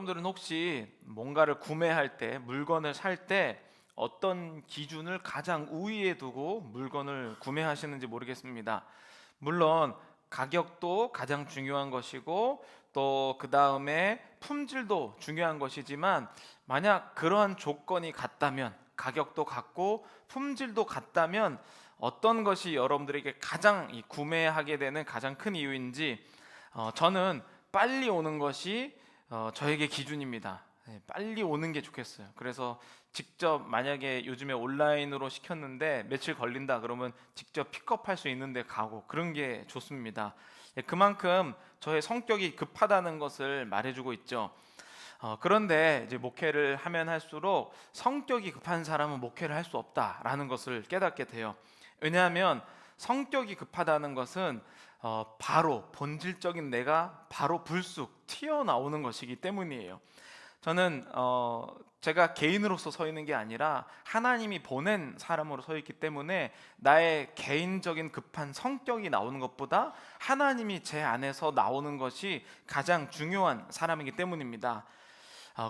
여러분들은 혹시 뭔가를 구매할 때, 물건을 살 때 어떤 기준을 가장 우위에 두고 물건을 구매하시는지 모르겠습니다. 물론 가격도 가장 중요한 것이고 또 그 다음에 품질도 중요한 것이지만, 만약 그러한 조건이 같다면, 가격도 같고 품질도 같다면 어떤 것이 여러분들에게 가장 구매하게 되는 가장 큰 이유인지, 저는 빨리 오는 것이 저에게 기준입니다. 네, 빨리 오는 게 좋겠어요. 그래서 직접, 만약에 요즘에 온라인으로 시켰는데 며칠 걸린다 그러면 직접 픽업할 수 있는 데 가고, 그런 게 좋습니다. 예, 그만큼 저의 성격이 급하다는 것을 말해주고 있죠. 그런데 이제 목회를 하면 할수록 성격이 급한 사람은 목회를 할 수 없다라는 것을 깨닫게 돼요. 왜냐하면 성격이 급하다는 것은 바로 본질적인 내가 바로 불쑥 튀어나오는 것이기 때문이에요. 저는 제가 개인으로서 서 있는 게 아니라 하나님이 보낸 사람으로 서 있기 때문에, 나의 개인적인 급한 성격이 나오는 것보다 하나님이 제 안에서 나오는 것이 가장 중요한 사람이기 때문입니다.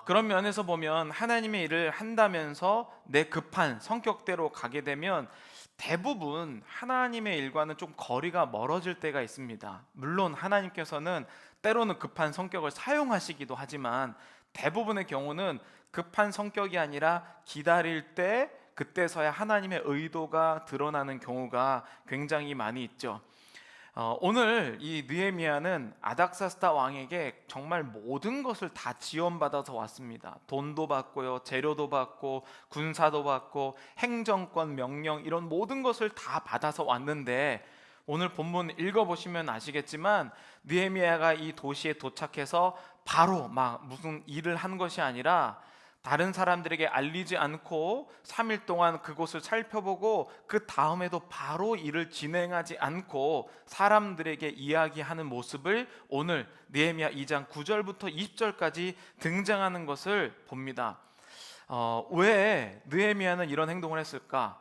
그런 면에서 보면 하나님의 일을 한다면서 내 급한 성격대로 가게 되면 대부분 하나님의 일과는 좀 거리가 멀어질 때가 있습니다. 물론 하나님께서는 때로는 급한 성격을 사용하시기도 하지만, 대부분의 경우는 급한 성격이 아니라 기다릴 때, 그때서야 하나님의 의도가 드러나는 경우가 굉장히 많이 있죠. 오늘 이 느헤미야는 아닥사스다 왕에게 정말 모든 것을 다 지원받아서 왔습니다. 돈도 받고요, 재료도 받고, 군사도 받고, 행정권 명령, 이런 모든 것을 다 받아서 왔는데, 오늘 본문 읽어보시면 아시겠지만 느헤미야가 이 도시에 도착해서 바로 막 무슨 일을 한 것이 아니라, 다른 사람들에게 알리지 않고 3일 동안 그곳을 살펴보고 그 다음에도 바로 일을 진행하지 않고 사람들에게 이야기하는 모습을 오늘 느헤미야 2장 9절부터 20절까지 등장하는 것을 봅니다. 왜 느헤미야는 이런 행동을 했을까?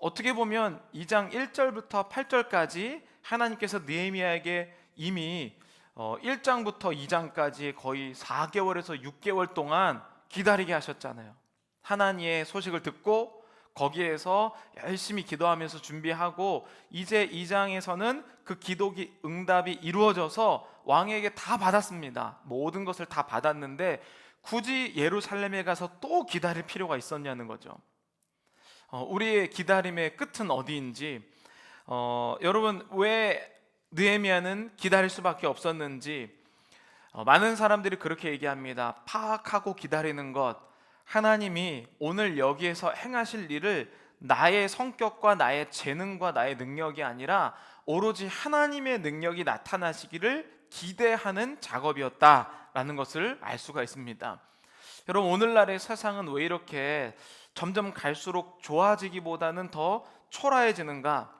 어떻게 보면 2장 1절부터 8절까지 하나님께서 느헤미야에게 이미 1장부터 2장까지 거의 4개월에서 6개월 동안 기다리게 하셨잖아요. 하나님의 소식을 듣고 거기에서 열심히 기도하면서 준비하고, 이제 2장에서는 그 기도기 응답이 이루어져서 왕에게 다 받았습니다. 모든 것을 다 받았는데 굳이 예루살렘에 가서 또 기다릴 필요가 있었냐는 거죠. 우리의 기다림의 끝은 어디인지, 여러분, 왜 느헤미야는 기다릴 수밖에 없었는지 많은 사람들이 그렇게 얘기합니다. 파악하고 기다리는 것, 하나님이 오늘 여기에서 행하실 일을 나의 성격과 나의 재능과 나의 능력이 아니라 오로지 하나님의 능력이 나타나시기를 기대하는 작업이었다라는 것을 알 수가 있습니다. 여러분, 오늘날의 세상은 왜 이렇게 점점 갈수록 좋아지기보다는 더 초라해지는가?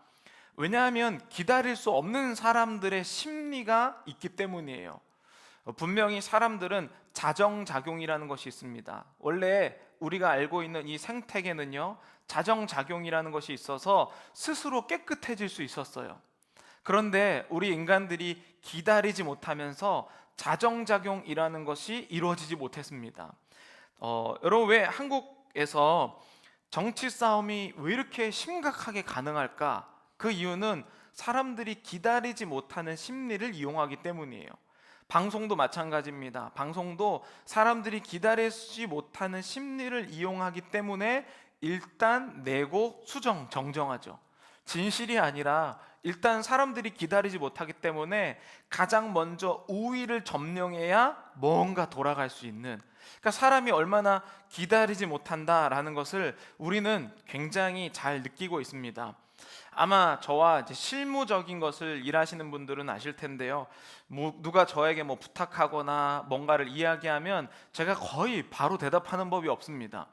왜냐하면 기다릴 수 없는 사람들의 심리가 있기 때문이에요. 분명히 사람들은 자정작용이라는 것이 있습니다. 원래 우리가 알고 있는 이 생태계는요, 자정작용이라는 것이 있어서 스스로 깨끗해질 수 있었어요. 그런데 우리 인간들이 기다리지 못하면서 자정작용이라는 것이 이루어지지 못했습니다. 여러분, 왜 한국에서 정치 싸움이 왜 이렇게 심각하게 가능할까? 그 이유는 사람들이 기다리지 못하는 심리를 이용하기 때문이에요. 방송도 마찬가지입니다. 방송도 사람들이 기다리지 못하는 심리를 이용하기 때문에 일단 내고 정정하죠. 진실이 아니라 일단 사람들이 기다리지 못하기 때문에 가장 먼저 우위를 점령해야 뭔가 돌아갈 수 있는, 그러니까 사람이 얼마나 기다리지 못한다라는 것을 우리는 굉장히 잘 느끼고 있습니다. 아마 저와 이제 실무적인 것을 일하시는 분들은 아실 텐데요, 누가 저에게 뭐 부탁하거나 뭔가를 이야기하면 제가 거의 바로 대답하는 법이 없습니다.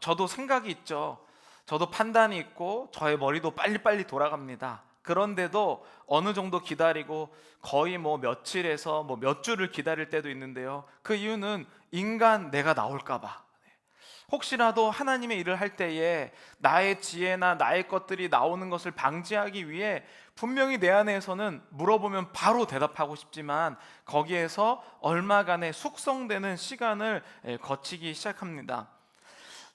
저도 생각이 있죠. 저도 판단이 있고 저의 머리도 빨리빨리 돌아갑니다. 그런데도 어느 정도 기다리고 거의 뭐 며칠에서 뭐 몇 주를 기다릴 때도 있는데요, 그 이유는 인간 내가 나올까 봐, 혹시라도 하나님의 일을 할 때에 나의 지혜나 나의 것들이 나오는 것을 방지하기 위해 분명히 내 안에서는 물어보면 바로 대답하고 싶지만 거기에서 얼마간의 숙성되는 시간을 거치기 시작합니다.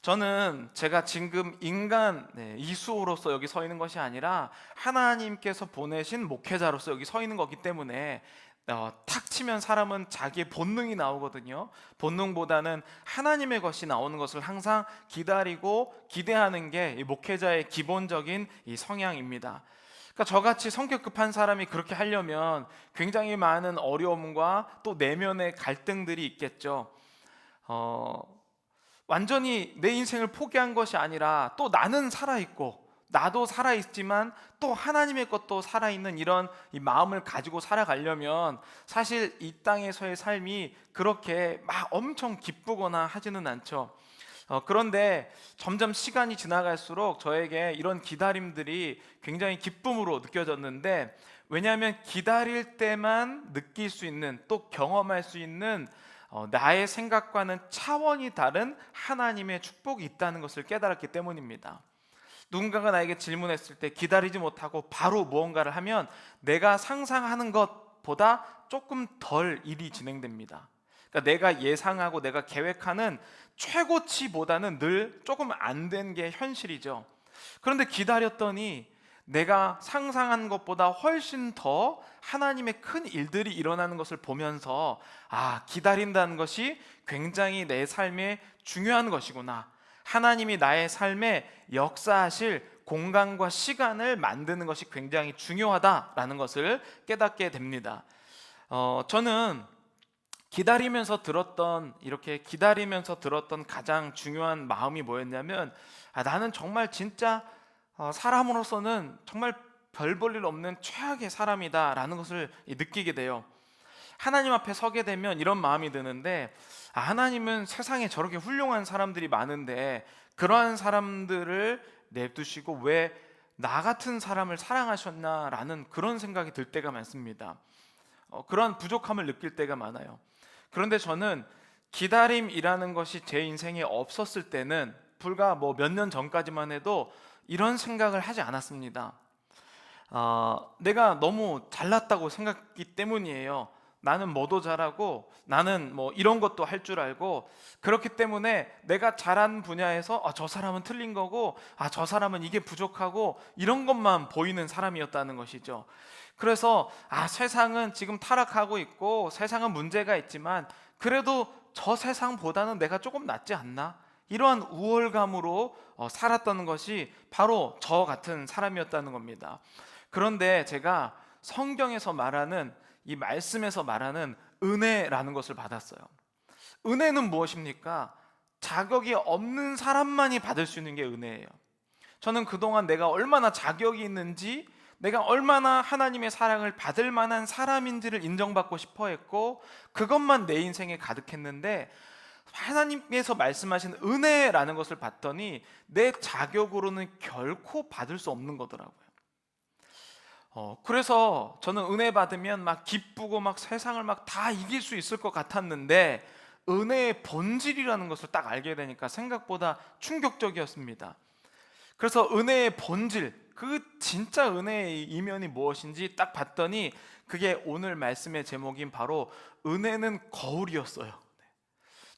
저는 제가 지금 인간 이수호로서 여기 서 있는 것이 아니라 하나님께서 보내신 목회자로서 여기 서 있는 거기 때문에 탁 치면 사람은 자기의 본능이 나오거든요. 본능보다는 하나님의 것이 나오는 것을 항상 기다리고 기대하는 게 이 목회자의 기본적인 이 성향입니다. 그러니까 저같이 성격 급한 사람이 그렇게 하려면 굉장히 많은 어려움과 또 내면의 갈등들이 있겠죠. 완전히 내 인생을 포기한 것이 아니라 또 나는 살아있고 나도 살아있지만 또 하나님의 것도 살아있는 이런 이 마음을 가지고 살아가려면 사실 이 땅에서의 삶이 그렇게 막 엄청 기쁘거나 하지는 않죠. 그런데 점점 시간이 지나갈수록 저에게 이런 기다림들이 굉장히 기쁨으로 느껴졌는데, 왜냐하면 기다릴 때만 느낄 수 있는 또 경험할 수 있는 나의 생각과는 차원이 다른 하나님의 축복이 있다는 것을 깨달았기 때문입니다. 누군가가 나에게 질문했을 때 기다리지 못하고 바로 무언가를 하면 내가 상상하는 것보다 조금 덜 일이 진행됩니다. 그러니까 내가 예상하고 내가 계획하는 최고치보다는 늘 조금 안 된 게 현실이죠. 그런데 기다렸더니 내가 상상한 것보다 훨씬 더 하나님의 큰 일들이 일어나는 것을 보면서 기다린다는 것이 굉장히 내 삶에 중요한 것이구나. 하나님이 나의 삶에 역사하실 공간과 시간을 만드는 것이 굉장히 중요하다라는 것을 깨닫게 됩니다. 저는 이렇게 기다리면서 들었던 가장 중요한 마음이 뭐였냐면, 나는 정말 진짜 사람으로서는 정말 별 볼 일 없는 최악의 사람이다 라는 것을 느끼게 돼요. 하나님 앞에 서게 되면 이런 마음이 드는데, 하나님은 세상에 저렇게 훌륭한 사람들이 많은데 그러한 사람들을 냅두시고 왜 나 같은 사람을 사랑하셨나라는 그런 생각이 들 때가 많습니다. 그런 부족함을 느낄 때가 많아요. 그런데 저는 기다림이라는 것이 제 인생에 없었을 때는 불과 몇 년 전까지만 해도 이런 생각을 하지 않았습니다. 내가 너무 잘났다고 생각했기 때문이에요. 나는 뭐도 잘하고 나는 이런 것도 할 줄 알고, 그렇기 때문에 내가 잘한 분야에서 저 사람은 틀린 거고 저 사람은 이게 부족하고 이런 것만 보이는 사람이었다는 것이죠. 그래서 세상은 지금 타락하고 있고 세상은 문제가 있지만 그래도 저 세상보다는 내가 조금 낫지 않나? 이러한 우월감으로 살았던 것이 바로 저 같은 사람이었다는 겁니다. 그런데 제가 성경에서 말하는 이 말씀에서 말하는 은혜라는 것을 받았어요. 은혜는 무엇입니까? 자격이 없는 사람만이 받을 수 있는 게 은혜예요. 저는 그동안 내가 얼마나 자격이 있는지, 내가 얼마나 하나님의 사랑을 받을 만한 사람인지를 인정받고 싶어 했고, 그것만 내 인생에 가득했는데 하나님께서 말씀하신 은혜라는 것을 봤더니 내 자격으로는 결코 받을 수 없는 거더라고요. 그래서 저는 은혜 받으면 막 기쁘고 막 세상을 막 다 이길 수 있을 것 같았는데, 은혜의 본질이라는 것을 딱 알게 되니까 생각보다 충격적이었습니다. 그래서 은혜의 본질, 그 진짜 은혜의 이면이 무엇인지 딱 봤더니 그게 오늘 말씀의 제목인 바로 은혜는 거울이었어요.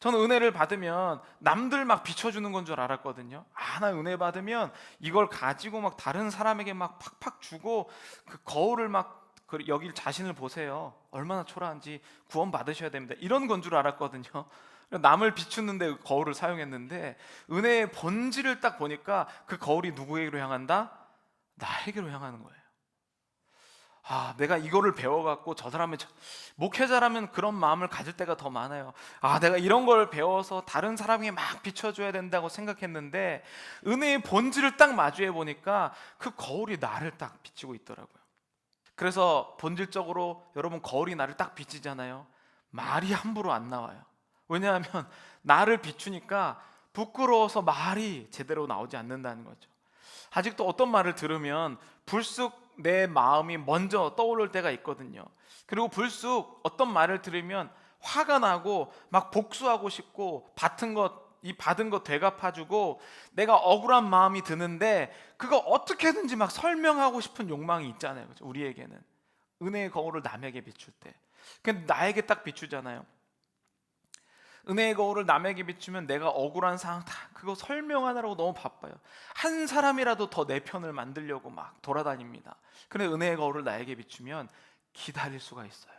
저는 은혜를 받으면 남들 막 비춰주는 건 줄 알았거든요. 나 은혜 받으면 이걸 가지고 막 다른 사람에게 막 팍팍 주고 그 거울을 막 여기 자신을 보세요. 얼마나 초라한지 구원 받으셔야 됩니다. 이런 건 줄 알았거든요. 남을 비추는데 거울을 사용했는데, 은혜의 본질을 딱 보니까 그 거울이 누구에게로 향한다? 나에게로 향하는 거예요. 내가 이거를 배워갖고 저 사람의 목회자라면 그런 마음을 가질 때가 더 많아요. 내가 이런 걸 배워서 다른 사람에게 막 비춰줘야 된다고 생각했는데, 은혜의 본질을 딱 마주해 보니까 그 거울이 나를 딱 비추고 있더라고요. 그래서 본질적으로 여러분, 거울이 나를 딱 비치잖아요. 말이 함부로 안 나와요. 왜냐하면 나를 비추니까 부끄러워서 말이 제대로 나오지 않는다는 거죠. 아직도 어떤 말을 들으면 불쑥 내 마음이 먼저 떠오를 때가 있거든요. 그리고 불쑥 어떤 말을 들으면 화가 나고 막 복수하고 싶고, 받은 것 이 받은 거 되갚아주고 내가 억울한 마음이 드는데 그거 어떻게든지 막 설명하고 싶은 욕망이 있잖아요. 그렇죠? 우리에게는 은혜의 거울을 남에게 비출 때, 근데 나에게 딱 비추잖아요. 은혜의 거울을 남에게 비추면 내가 억울한 상황 다 그거 설명하느라고 너무 바빠요. 한 사람이라도 더 내 편을 만들려고 막 돌아다닙니다. 근데 은혜의 거울을 나에게 비추면 기다릴 수가 있어요.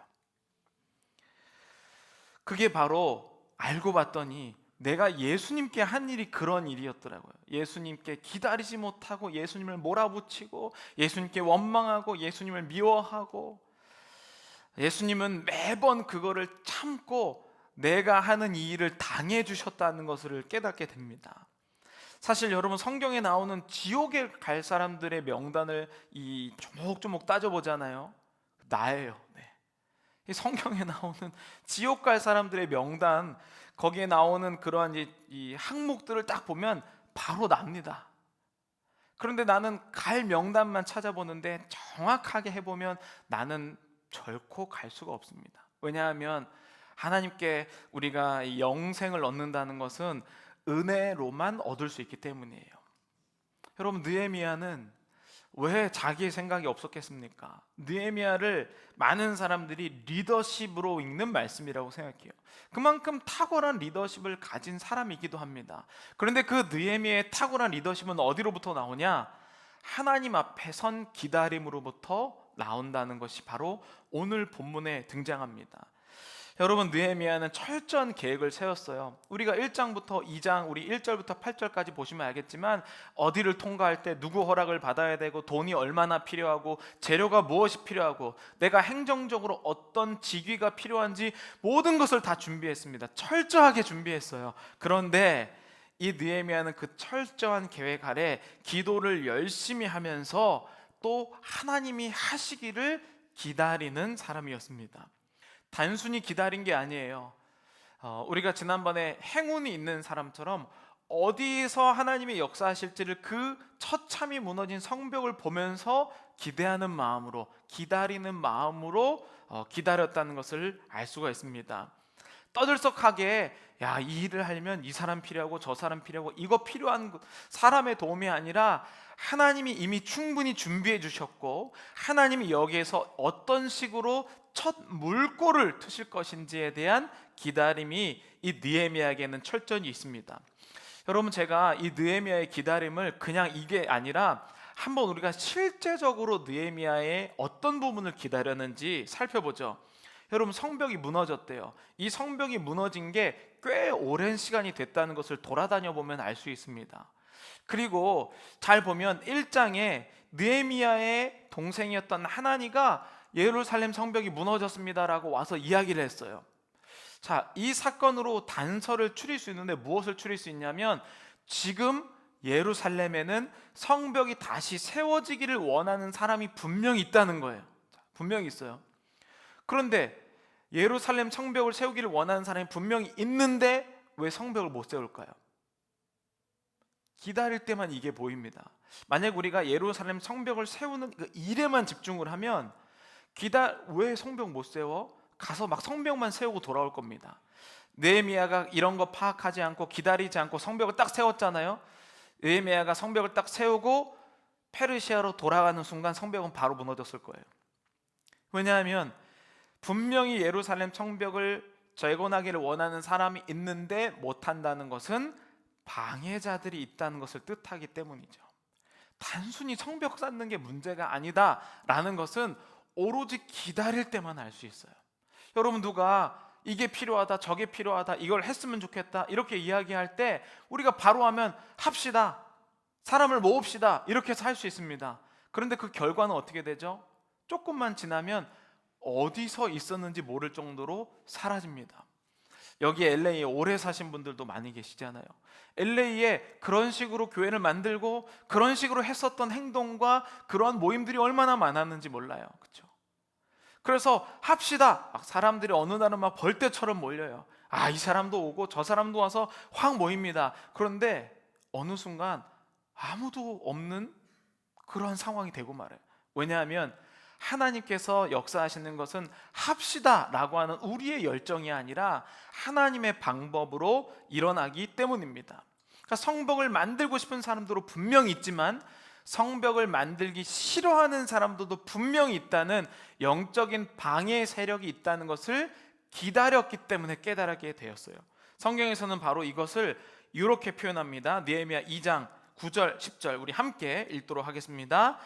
그게 바로 알고 봤더니 내가 예수님께 한 일이 그런 일이었더라고요. 예수님께 기다리지 못하고 예수님을 몰아붙이고 예수님께 원망하고 예수님을 미워하고, 예수님은 매번 그거를 참고 내가 하는 이 일을 당해 주셨다는 것을 깨닫게 됩니다. 사실 여러분, 성경에 나오는 지옥에 갈 사람들의 명단을 이 조목조목 따져보잖아요. 나예요. 네. 이 성경에 나오는 지옥 갈 사람들의 명단, 거기에 나오는 그러한 이 항목들을 딱 보면 바로 납니다. 그런데 나는 갈 명단만 찾아보는데 정확하게 해보면 나는 결코 갈 수가 없습니다. 왜냐하면 하나님께 우리가 이 영생을 얻는다는 것은 은혜로만 얻을 수 있기 때문이에요. 여러분, 느헤미야는 왜 자기의 생각이 없었겠습니까? 느헤미야를 많은 사람들이 리더십으로 읽는 말씀이라고 생각해요. 그만큼 탁월한 리더십을 가진 사람이기도 합니다. 그런데 그 느헤미야의 탁월한 리더십은 어디로부터 나오냐? 하나님 앞에 선 기다림으로부터 나온다는 것이 바로 오늘 본문에 등장합니다. 여러분, 느헤미야는 철저한 계획을 세웠어요. 우리가 1장부터 2장, 우리 1절부터 8절까지 보시면 알겠지만 어디를 통과할 때 누구 허락을 받아야 되고 돈이 얼마나 필요하고 재료가 무엇이 필요하고 내가 행정적으로 어떤 직위가 필요한지 모든 것을 다 준비했습니다. 철저하게 준비했어요. 그런데 이 느헤미야는 그 철저한 계획 아래 기도를 열심히 하면서 또 하나님이 하시기를 기다리는 사람이었습니다. 단순히 기다린 게 아니에요. 우리가 지난번에 행운이 있는 사람처럼 어디서 하나님이 역사하실지를 그 처참히 무너진 성벽을 보면서 기대하는 마음으로, 기다리는 마음으로 기다렸다는 것을 알 수가 있습니다. 떠들썩하게 이 일을 하려면 이 사람 필요하고 저 사람 필요하고 이거 필요한 사람의 도움이 아니라 하나님이 이미 충분히 준비해 주셨고 하나님이 여기에서 어떤 식으로 첫 물꼬를 트실 것인지에 대한 기다림이 이 느헤미야에게는 철저히 있습니다. 여러분, 제가 이 느헤미야의 기다림을 그냥 이게 아니라 한번 우리가 실제적으로 느헤미야의 어떤 부분을 기다렸는지 살펴보죠. 여러분, 성벽이 무너졌대요. 이 성벽이 무너진 게 꽤 오랜 시간이 됐다는 것을 돌아다녀 보면 알 수 있습니다. 그리고 잘 보면 1장에 느헤미야의 동생이었던 하나니가 예루살렘 성벽이 무너졌습니다라고 와서 이야기를 했어요. 자, 이 사건으로 단서를 추릴 수 있는데 무엇을 추릴 수 있냐면 지금 예루살렘에는 성벽이 다시 세워지기를 원하는 사람이 분명히 있다는 거예요. 분명히 있어요. 그런데 예루살렘 성벽을 세우기를 원하는 사람이 분명히 있는데 왜 성벽을 못 세울까요? 기다릴 때만 이게 보입니다. 만약 우리가 예루살렘 성벽을 세우는 그 일에만 집중을 하면 왜 성벽 못 세워? 가서 막 성벽만 세우고 돌아올 겁니다. 느헤미야가 이런 거 파악하지 않고 기다리지 않고 성벽을 딱 세웠잖아요. 느헤미야가 성벽을 딱 세우고 페르시아로 돌아가는 순간 성벽은 바로 무너졌을 거예요. 왜냐하면 분명히 예루살렘 성벽을 재건하기를 원하는 사람이 있는데 못한다는 것은 방해자들이 있다는 것을 뜻하기 때문이죠. 단순히 성벽 쌓는 게 문제가 아니다라는 것은 오로지 기다릴 때만 알 수 있어요. 여러분, 누가 이게 필요하다, 저게 필요하다, 이걸 했으면 좋겠다 이렇게 이야기할 때 우리가 바로 하면 합시다, 사람을 모읍시다 이렇게 해서 할 수 있습니다. 그런데 그 결과는 어떻게 되죠? 조금만 지나면 어디서 있었는지 모를 정도로 사라집니다. 여기 LA에 오래 사신 분들도 많이 계시잖아요. LA에 그런 식으로 교회를 만들고 그런 식으로 했었던 행동과 그러한 모임들이 얼마나 많았는지 몰라요. 그렇죠? 그래서 합시다. 막 사람들이 어느 날은 막 벌떼처럼 몰려요. 이 사람도 오고 저 사람도 와서 확 모입니다. 그런데 어느 순간 아무도 없는 그러한 상황이 되고 말아요. 왜냐하면 하나님께서 역사하시는 것은 합시다라고 하는 우리의 열정이 아니라 하나님의 방법으로 일어나기 때문입니다. 그러니까 성벽을 만들고 싶은 사람들도 분명히 있지만 성벽을 만들기 싫어하는 사람들도 분명히 있다는 영적인 방해 세력이 있다는 것을 기다렸기 때문에 깨달게 되었어요. 성경에서는 바로 이것을 이렇게 표현합니다. 느헤미야 2장 9절 10절 우리 함께 읽도록 하겠습니다.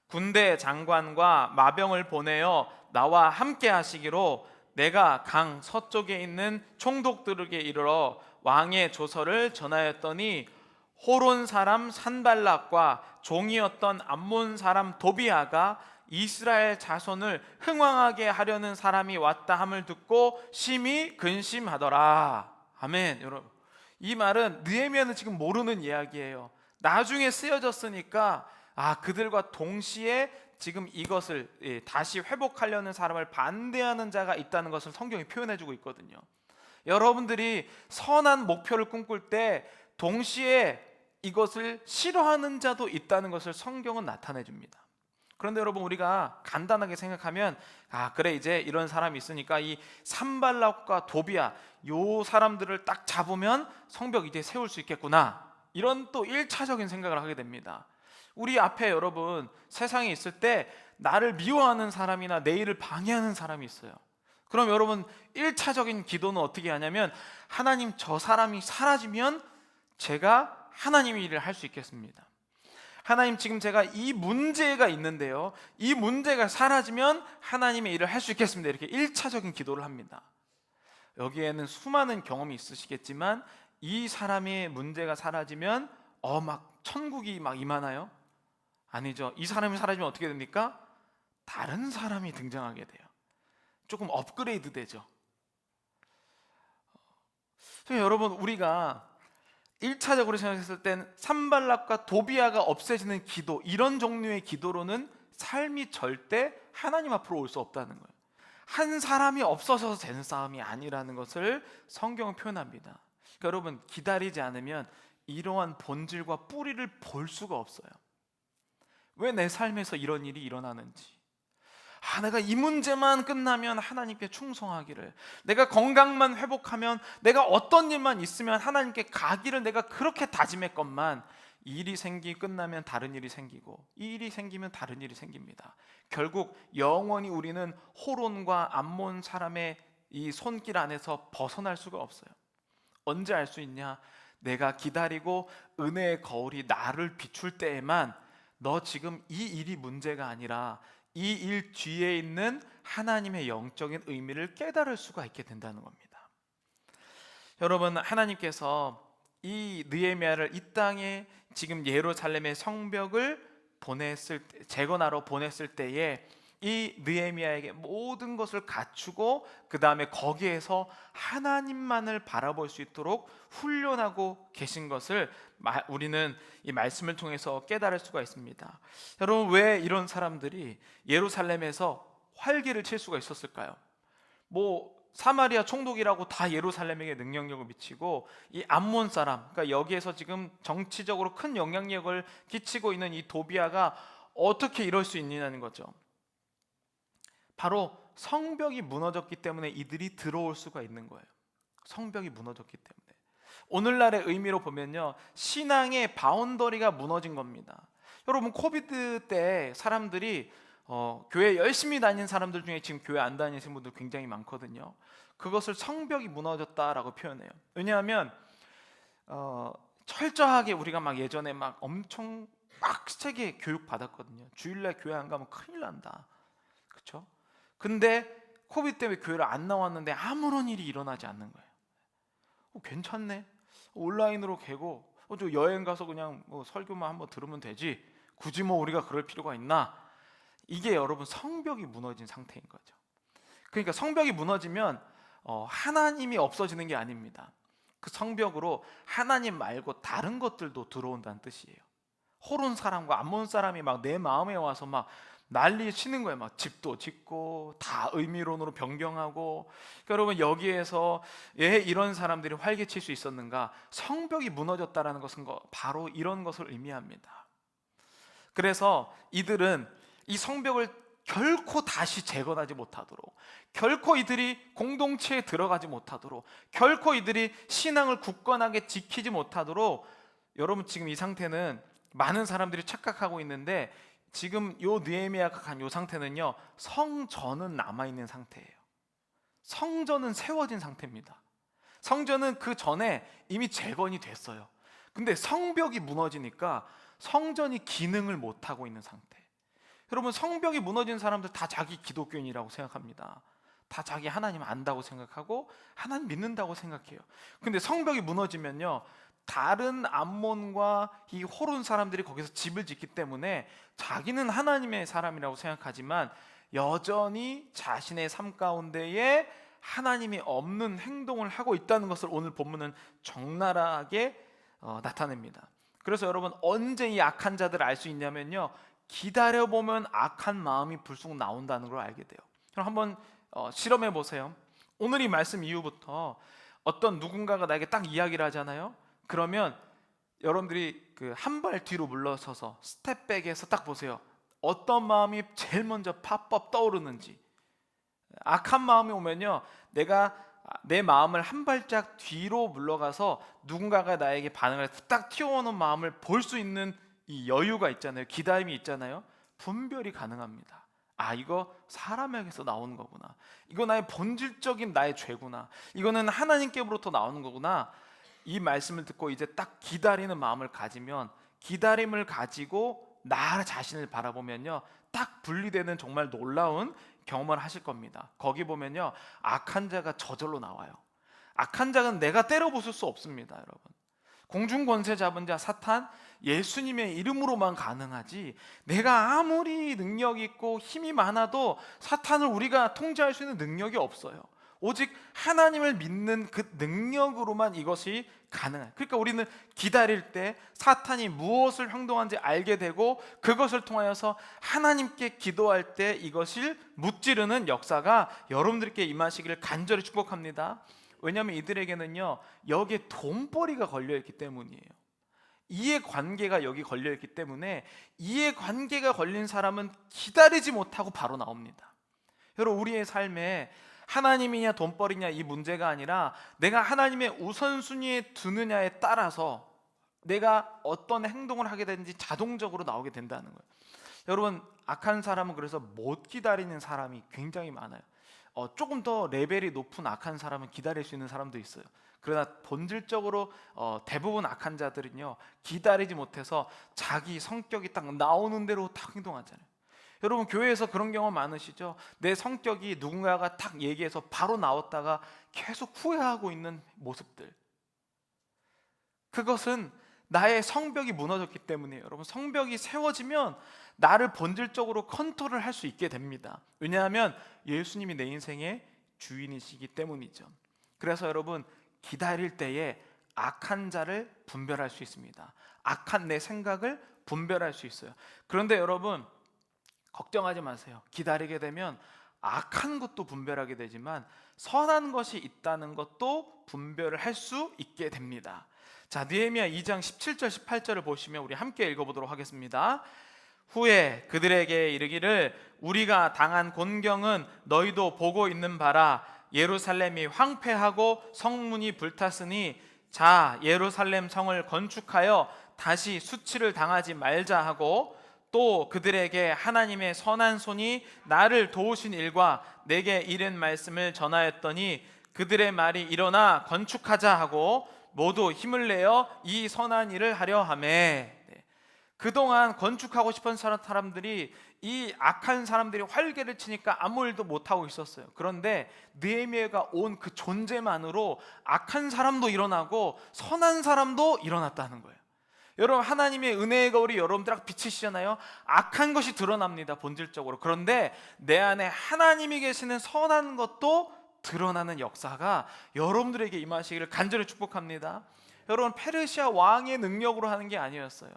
군대 장관과 마병을 보내어 나와 함께 하시기로 내가 강 서쪽에 있는 총독들에게 이르러 왕의 조서를 전하였더니 호론 사람 산발락과 종이었던 암몬 사람 도비아가 이스라엘 자손을 흥왕하게 하려는 사람이 왔다 함을 듣고 심히 근심하더라. 아멘. 여러분, 이 말은 느헤미야는 지금 모르는 이야기예요. 나중에 쓰여졌으니까 그들과 동시에 지금 이것을 다시 회복하려는 사람을 반대하는 자가 있다는 것을 성경이 표현해주고 있거든요. 여러분들이 선한 목표를 꿈꿀 때 동시에 이것을 싫어하는 자도 있다는 것을 성경은 나타내줍니다. 그런데 여러분, 우리가 간단하게 생각하면 그래, 이제 이런 사람이 있으니까 이 산발락과 도비아 요 사람들을 딱 잡으면 성벽 이제 세울 수 있겠구나, 이런 또 1차적인 생각을 하게 됩니다. 우리 앞에 여러분 세상에 있을 때 나를 미워하는 사람이나 내 일을 방해하는 사람이 있어요. 그럼 여러분 1차적인 기도는 어떻게 하냐면, 하나님, 저 사람이 사라지면 제가 하나님의 일을 할 수 있겠습니다. 하나님, 지금 제가 이 문제가 있는데요, 이 문제가 사라지면 하나님의 일을 할 수 있겠습니다. 이렇게 1차적인 기도를 합니다. 여기에는 수많은 경험이 있으시겠지만 이 사람의 문제가 사라지면 막 천국이 막 임하나요? 아니죠. 이 사람이 사라지면 어떻게 됩니까? 다른 사람이 등장하게 돼요. 조금 업그레이드 되죠. 여러분, 우리가 1차적으로 생각했을 땐 산발락과 도비아가 없애지는 기도, 이런 종류의 기도로는 삶이 절대 하나님 앞으로 올 수 없다는 거예요. 한 사람이 없어서 되는 싸움이 아니라는 것을 성경은 표현합니다. 그러니까 여러분, 기다리지 않으면 이러한 본질과 뿌리를 볼 수가 없어요. 왜 내 삶에서 이런 일이 일어나는지, 내가 이 문제만 끝나면 하나님께 충성하기를, 내가 건강만 회복하면, 내가 어떤 일만 있으면 하나님께 가기를 내가 그렇게 다짐했건만, 일이 끝나면 다른 일이 생기고, 이 일이 생기면 다른 일이 생깁니다. 결국 영원히 우리는 호론과 암몬 사람의 이 손길 안에서 벗어날 수가 없어요. 언제 알 수 있냐? 내가 기다리고 은혜의 거울이 나를 비출 때에만 너 지금 이 일이 문제가 아니라 이 일 뒤에 있는 하나님의 영적인 의미를 깨달을 수가 있게 된다는 겁니다. 여러분, 하나님께서 이 느헤미야를 이 땅에 지금 예루살렘의 성벽을 재건하러 보냈을 때에 이 느헤미야에게 모든 것을 갖추고 그 다음에 거기에서 하나님만을 바라볼 수 있도록 훈련하고 계신 것을 우리는 이 말씀을 통해서 깨달을 수가 있습니다. 여러분, 왜 이런 사람들이 예루살렘에서 활기를 칠 수가 있었을까요? 사마리아 총독이라고 다 예루살렘에게 능력력을 미치고, 이 암몬 사람, 그러니까 여기에서 지금 정치적으로 큰 영향력을 끼치고 있는 이 도비아가 어떻게 이럴 수 있느냐는 거죠. 바로 성벽이 무너졌기 때문에 이들이 들어올 수가 있는 거예요. 성벽이 무너졌기 때문에. 오늘날의 의미로 보면요, 신앙의 바운더리가 무너진 겁니다. 여러분, 코비드 때 사람들이 교회 열심히 다니는 사람들 중에 지금 교회 안 다니시는 분들 굉장히 많거든요. 그것을 성벽이 무너졌다라고 표현해요. 왜냐하면 철저하게 우리가 예전에 엄청 빡세게 교육 받았거든요. 주일날 교회 안 가면 큰일 난다, 그렇죠? 근데 코비드 때문에 교회를 안 나왔는데 아무런 일이 일어나지 않는 거예요. 괜찮네, 온라인으로 개고 저 여행 가서 그냥 설교만 한번 들으면 되지, 굳이 우리가 그럴 필요가 있나? 이게 여러분 성벽이 무너진 상태인 거죠. 그러니까 성벽이 무너지면 하나님이 없어지는 게 아닙니다. 그 성벽으로 하나님 말고 다른 것들도 들어온다는 뜻이에요. 호론 사람과 암몬 사람이 내 마음에 와서 난리 치는 거예요. 집도 짓고 다 의미론으로 변경하고. 그러니까 여러분, 여기에서 왜 이런 사람들이 활개칠 수 있었는가? 성벽이 무너졌다라는 것은 바로 이런 것을 의미합니다. 그래서 이들은 이 성벽을 결코 다시 재건하지 못하도록, 결코 이들이 공동체에 들어가지 못하도록, 결코 이들이 신앙을 굳건하게 지키지 못하도록, 여러분 지금 이 상태는 많은 사람들이 착각하고 있는데, 지금 요 느헤미야가 간 요 상태는요, 성전은 남아있는 상태예요. 성전은 세워진 상태입니다. 성전은 그 전에 이미 재건이 됐어요. 근데 성벽이 무너지니까 성전이 기능을 못하고 있는 상태. 여러분, 성벽이 무너진 사람들 다 자기 기독교인이라고 생각합니다. 다 자기 하나님 안다고 생각하고 하나님 믿는다고 생각해요. 근데 성벽이 무너지면요, 다른 암몬과 이 호른 사람들이 거기서 집을 짓기 때문에 자기는 하나님의 사람이라고 생각하지만 여전히 자신의 삶 가운데에 하나님이 없는 행동을 하고 있다는 것을 오늘 본문은 적나라하게 나타냅니다. 그래서 여러분, 언제 이 악한 자들을 알 수 있냐면요, 기다려보면 악한 마음이 불쑥 나온다는 걸 알게 돼요. 그럼 한번 실험해 보세요. 오늘 이 말씀 이후부터 어떤 누군가가 나에게 딱 이야기를 하잖아요. 그러면 여러분들이 그 한 발 뒤로 물러서서 스텝백에서 딱 보세요. 어떤 마음이 제일 먼저 팝업 떠오르는지. 악한 마음이 오면요, 내가 내 마음을 한 발짝 뒤로 물러가서 누군가가 나에게 반응을 딱 튀어오는 마음을 볼 수 있는 이 여유가 있잖아요. 기다림이 있잖아요. 분별이 가능합니다. 아, 이거 사람에게서 나오는 거구나. 이거 나의 본질적인 나의 죄구나. 이거는 하나님께로부터 나오는 거구나. 이 말씀을 듣고 이제 딱 기다리는 마음을 가지면, 기다림을 가지고 나 자신을 바라보면요, 딱 분리되는 정말 놀라운 경험을 하실 겁니다. 거기 보면요, 악한 자가 저절로 나와요. 악한 자는 내가 때려 부술 수 없습니다, 여러분. 공중 권세 잡은 자 사탄, 예수님의 이름으로만 가능하지, 내가 아무리 능력 있고 힘이 많아도 사탄을 우리가 통제할 수 있는 능력이 없어요. 오직 하나님을 믿는 그 능력으로만 이것이 가능해요. 그러니까 우리는 기다릴 때 사탄이 무엇을 행동하는지 알게 되고, 그것을 통하여서 하나님께 기도할 때 이것을 무찌르는 역사가 여러분들께 임하시기를 간절히 축복합니다. 왜냐하면 이들에게는요, 여기에 돈벌이가 걸려있기 때문이에요. 이해관계가 여기 걸려있기 때문에, 이해관계가 걸린 사람은 기다리지 못하고 바로 나옵니다. 여러분, 우리의 삶에 하나님이냐 돈벌이냐 이 문제가 아니라 내가 하나님의 우선순위에 두느냐에 따라서 내가 어떤 행동을 하게 되는지 자동적으로 나오게 된다는 거예요. 여러분, 악한 사람은 그래서 못 기다리는 사람이 굉장히 많아요. 조금 더 레벨이 높은 악한 사람은 기다릴 수 있는 사람도 있어요. 그러나 본질적으로 대부분 악한 자들은요, 기다리지 못해서 자기 성격이 딱 나오는 대로 딱 행동하잖아요. 여러분, 교회에서 그런 경험 많으시죠? 내 성격이 누군가가 딱 얘기해서 바로 나왔다가 계속 후회하고 있는 모습들. 그것은 나의 성벽이 무너졌기 때문이에요. 여러분, 성벽이 세워지면 나를 본질적으로 컨트롤을 할 수 있게 됩니다. 왜냐하면 예수님이 내 인생의 주인이시기 때문이죠. 그래서 여러분, 기다릴 때에 악한 자를 분별할 수 있습니다. 악한 내 생각을 분별할 수 있어요. 그런데 여러분, 걱정하지 마세요. 기다리게 되면 악한 것도 분별하게 되지만 선한 것이 있다는 것도 분별을 할 수 있게 됩니다. 자, 느헤미야 2장 17절 18절을 보시면 우리 함께 읽어보도록 하겠습니다. 후에 그들에게 이르기를 우리가 당한 곤경은 너희도 보고 있는 바라. 예루살렘이 황폐하고 성문이 불탔으니 자, 예루살렘 성을 건축하여 다시 수치를 당하지 말자 하고, 또 그들에게 하나님의 선한 손이 나를 도우신 일과 내게 이른 말씀을 전하였더니 그들의 말이 일어나 건축하자 하고 모두 힘을 내어 이 선한 일을 하려 하매. 그동안 건축하고 싶은 사람들이, 이 악한 사람들이 활개를 치니까 아무 일도 못하고 있었어요. 그런데 느헤미야가 온 그 존재만으로 악한 사람도 일어나고 선한 사람도 일어났다는 거예요. 여러분, 하나님의 은혜의 거울이 여러분들 앞 비치시잖아요. 악한 것이 드러납니다, 본질적으로. 그런데 내 안에 하나님이 계시는 선한 것도 드러나는 역사가 여러분들에게 임하시기를 간절히 축복합니다. 여러분, 페르시아 왕의 능력으로 하는 게 아니었어요.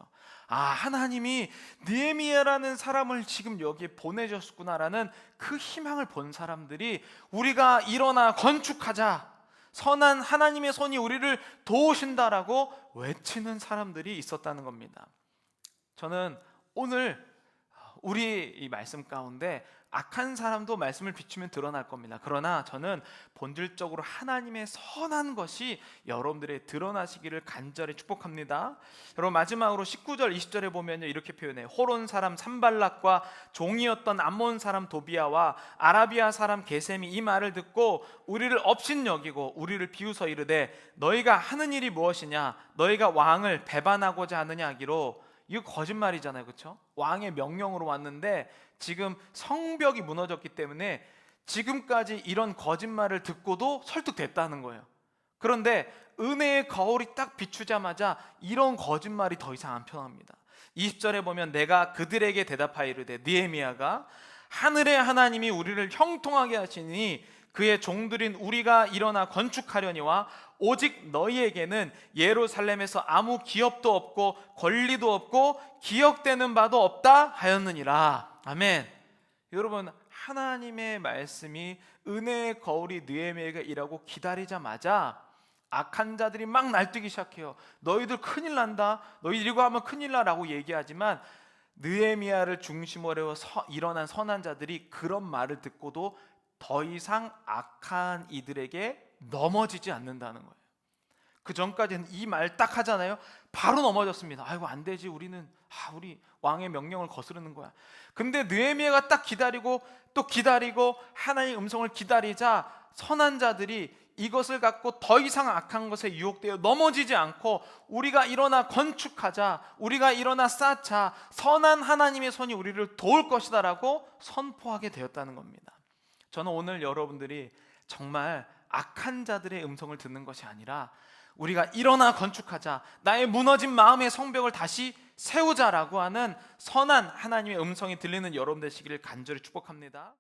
아, 하나님이 느헤미야라는 사람을 지금 여기에 보내셨구나라는 그 희망을 본 사람들이 우리가 일어나 건축하자, 선한 하나님의 손이 우리를 도우신다라고 외치는 사람들이 있었다는 겁니다. 저는 오늘 우리 이 말씀 가운데 악한 사람도 말씀을 비추면 드러날 겁니다. 그러나 저는 본질적으로 하나님의 선한 것이 여러분들의 드러나시기를 간절히 축복합니다. 여러분, 마지막으로 19절 20절에 보면 이렇게 표현해요. 호론 사람 산발락과 종이었던 암몬 사람 도비아와 아라비아 사람 게셈이 이 말을 듣고 우리를 업신여기고 우리를 비웃어 이르되 너희가 하는 일이 무엇이냐, 너희가 왕을 배반하고자 하느냐 하기로. 이거 거짓말이잖아요, 그렇죠? 왕의 명령으로 왔는데 지금 성벽이 무너졌기 때문에 지금까지 이런 거짓말을 듣고도 설득됐다는 거예요. 그런데 은혜의 거울이 딱 비추자마자 이런 거짓말이 더 이상 안 편합니다. 20절에 보면 내가 그들에게 대답하여 이르되 느헤미야가 하늘의 하나님이 우리를 형통하게 하시니 그의 종들인 우리가 일어나 건축하려니와 오직 너희에게는 예루살렘에서 아무 기업도 없고 권리도 없고 기억되는 바도 없다 하였느니라. 아멘. 여러분, 하나님의 말씀이 은혜의 거울이 느헤미야에게 일하고 기다리자마자 악한 자들이 막 날뛰기 시작해요. 너희들 큰일 난다, 너희들 이거 하면 큰일 나라고 얘기하지만 느헤미야를 중심으로 일어난 선한 자들이 그런 말을 듣고도 더 이상 악한 이들에게 넘어지지 않는다는 거예요. 그 전까지는 이 말 딱 하잖아요, 바로 넘어졌습니다. 아이고 안 되지, 우리는 우리 왕의 명령을 거스르는 거야. 근데 느헤미야가 딱 기다리고 또 기다리고 하나님의 음성을 기다리자 선한 자들이 이것을 갖고 더 이상 악한 것에 유혹되어 넘어지지 않고 우리가 일어나 건축하자, 우리가 일어나 쌓자, 선한 하나님의 손이 우리를 도울 것이다 라고 선포하게 되었다는 겁니다. 저는 오늘 여러분들이 정말 악한 자들의 음성을 듣는 것이 아니라 우리가 일어나 건축하자, 나의 무너진 마음의 성벽을 다시 세우자라고 하는 선한 하나님의 음성이 들리는 여러분 되시기를 간절히 축복합니다.